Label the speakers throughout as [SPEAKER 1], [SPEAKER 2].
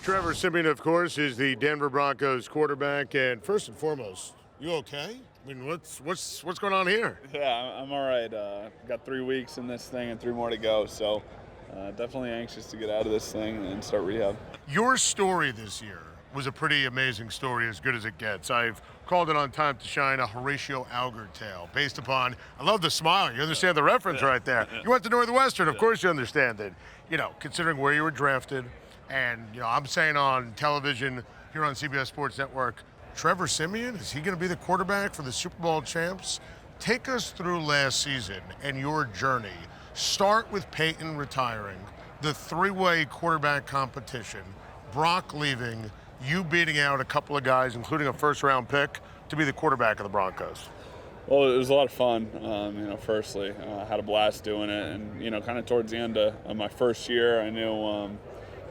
[SPEAKER 1] Trevor Siemian, of course, is the Denver Broncos quarterback. And first and foremost, you okay? I mean, what's going on here?
[SPEAKER 2] Yeah, I'm all right. Got 3 weeks in this thing and 3 more to go. So definitely anxious to get out of this thing and start rehab.
[SPEAKER 1] Your story this year was a pretty amazing story, as good as it gets. I've called it on Time to Shine a Horatio Alger tale, based upon, I love the smile. You understand the reference right there. You went to Northwestern, of course you understand it. You know, considering where you were drafted, and, you know, I'm saying on television here on CBS Sports Network, Trevor Siemian, is he going to be the quarterback for the Super Bowl champs? Take us through last season and your journey. Start with Peyton retiring, the three-way quarterback competition, Brock leaving, you beating out a couple of guys, including a first-round pick, to be the quarterback of the Broncos.
[SPEAKER 2] Well, it was a lot of fun. Firstly, had a blast doing it, and kind of towards the end of my first year, I knew,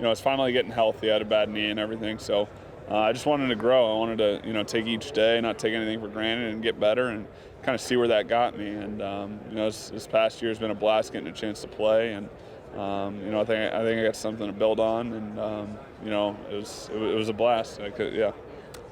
[SPEAKER 2] I was finally getting healthy. I had a bad knee and everything, so I just wanted to grow. I wanted to, take each day, not take anything for granted, and get better, and kind of see where that got me. And this past year has been a blast getting a chance to play, and I think I got something to build on, and it was a blast.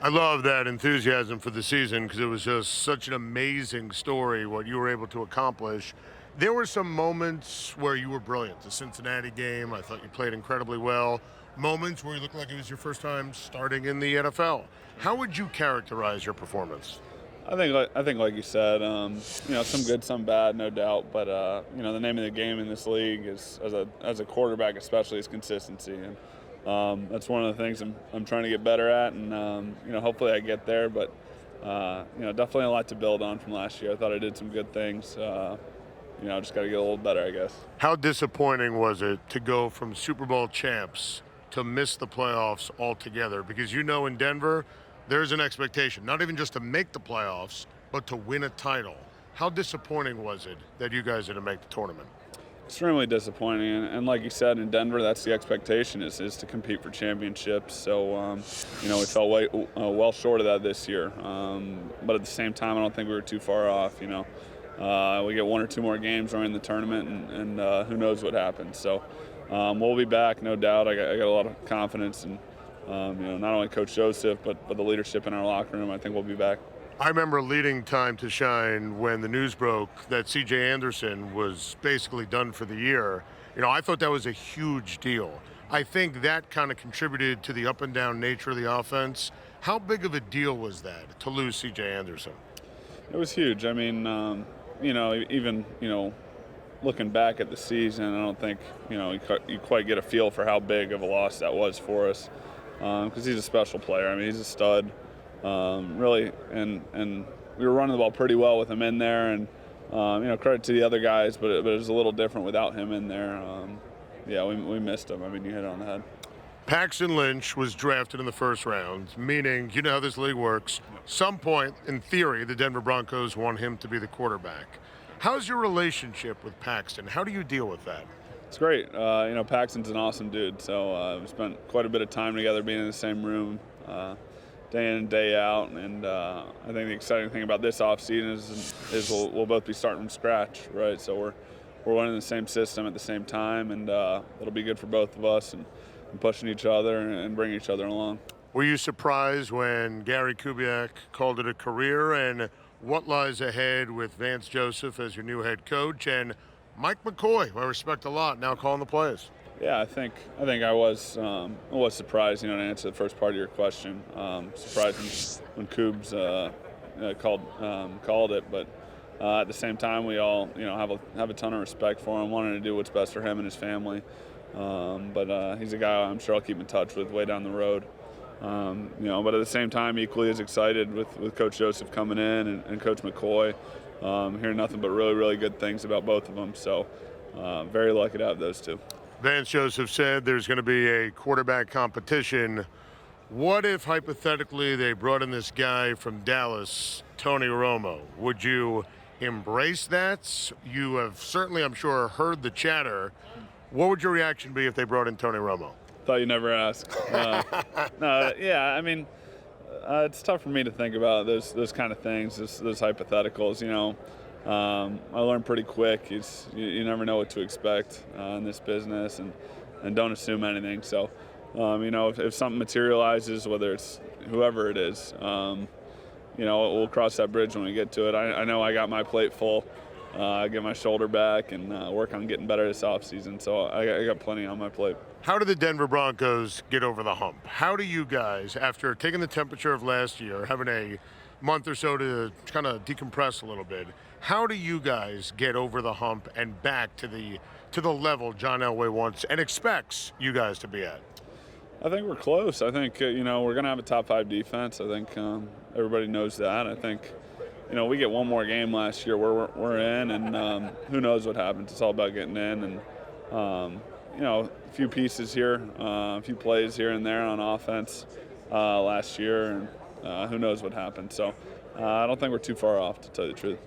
[SPEAKER 1] I love that enthusiasm for the season because it was just such an amazing story what you were able to accomplish. There were some moments where you were brilliant. The Cincinnati game, I thought you played incredibly well. Moments where you looked like it was your first time starting in the NFL. How would you characterize your performance?
[SPEAKER 2] I think like you said, some good, some bad, no doubt. But the name of the game in this league is, as a quarterback especially, is consistency, and that's one of the things I'm trying to get better at, and hopefully I get there. But definitely a lot to build on from last year. I thought I did some good things. Just got to get a little better, I guess.
[SPEAKER 1] How disappointing was it to go from Super Bowl champs to miss the playoffs altogether? Because in Denver, there's an expectation, not even just to make the playoffs, but to win a title. How disappointing was it that you guys didn't make the tournament?
[SPEAKER 2] Extremely disappointing, and like you said, in Denver, that's the expectation is to compete for championships. So, we fell well short of that this year. But at the same time, I don't think we were too far off. We get 1 or 2 more games during the tournament, and who knows what happens. So, we'll be back, no doubt. I got a lot of confidence in, not only Coach Joseph, but the leadership in our locker room. I think we'll be back.
[SPEAKER 1] I remember leading Time to Shine when the news broke that C.J. Anderson was basically done for the year. I thought that was a huge deal. I think that kind of contributed to the up and down nature of the offense. How big of a deal was that to lose C.J. Anderson?
[SPEAKER 2] It was huge. I mean, even looking back at the season, I don't think you quite get a feel for how big of a loss that was for us, because he's a special player. I mean, he's a stud. Really, and we were running the ball pretty well with him in there, and credit to the other guys, but it was a little different without him in there. We missed him. I mean, you hit it on the head.
[SPEAKER 1] Paxton Lynch was drafted in the first round, meaning you know how this league works. Some point, in theory, the Denver Broncos want him to be the quarterback. How's your relationship with Paxton? How do you deal with that?
[SPEAKER 2] It's great. Paxton's an awesome dude, so we spent quite a bit of time together being in the same room. Day in and day out, and I think the exciting thing about this offseason is we'll both be starting from scratch, right? So we're running the same system at the same time, and it'll be good for both of us and pushing each other and bringing each other along.
[SPEAKER 1] Were you surprised when Gary Kubiak called it a career, and what lies ahead with Vance Joseph as your new head coach and Mike McCoy, who I respect a lot, now calling the plays?
[SPEAKER 2] Yeah, I think I was surprised, to answer the first part of your question. Surprised when Coobs called it, but at the same time, we all have a ton of respect for him, wanting to do what's best for him and his family. But he's a guy I'm sure I'll keep in touch with way down the road. But at the same time, equally as excited with Coach Joseph coming in and Coach McCoy. Hearing nothing but really, really good things about both of them. So very lucky to have those two.
[SPEAKER 1] Vance Joseph said there's going to be a quarterback competition. What if, hypothetically, they brought in this guy from Dallas, Tony Romo? Would you embrace that? You have certainly, I'm sure, heard the chatter. What would your reaction be if they brought in Tony Romo?
[SPEAKER 2] Thought you'd never ask. I mean, it's tough for me to think about those kind of things, those hypotheticals, I learned pretty quick. You never know what to expect in this business, and don't assume anything. So if something materializes, whether it's whoever it is, we'll cross that bridge when we get to it. I know I got my plate full. Get my shoulder back and work on getting better this offseason. So I got plenty on my plate.
[SPEAKER 1] How do the Denver Broncos get over the hump? How do you guys, after taking the temperature of last year, having a month or so to kind of decompress a little bit, how do you guys get over the hump and back to the level John Elway wants and expects you guys to be at?
[SPEAKER 2] I think we're close. I think, we're going to have a top 5 defense. I think everybody knows that. I think, we get one more game last year where we're in, and who knows what happens. It's all about getting in, and, a few pieces here, a few plays here and there on offense last year, and who knows what happens. So I don't think we're too far off, to tell you the truth.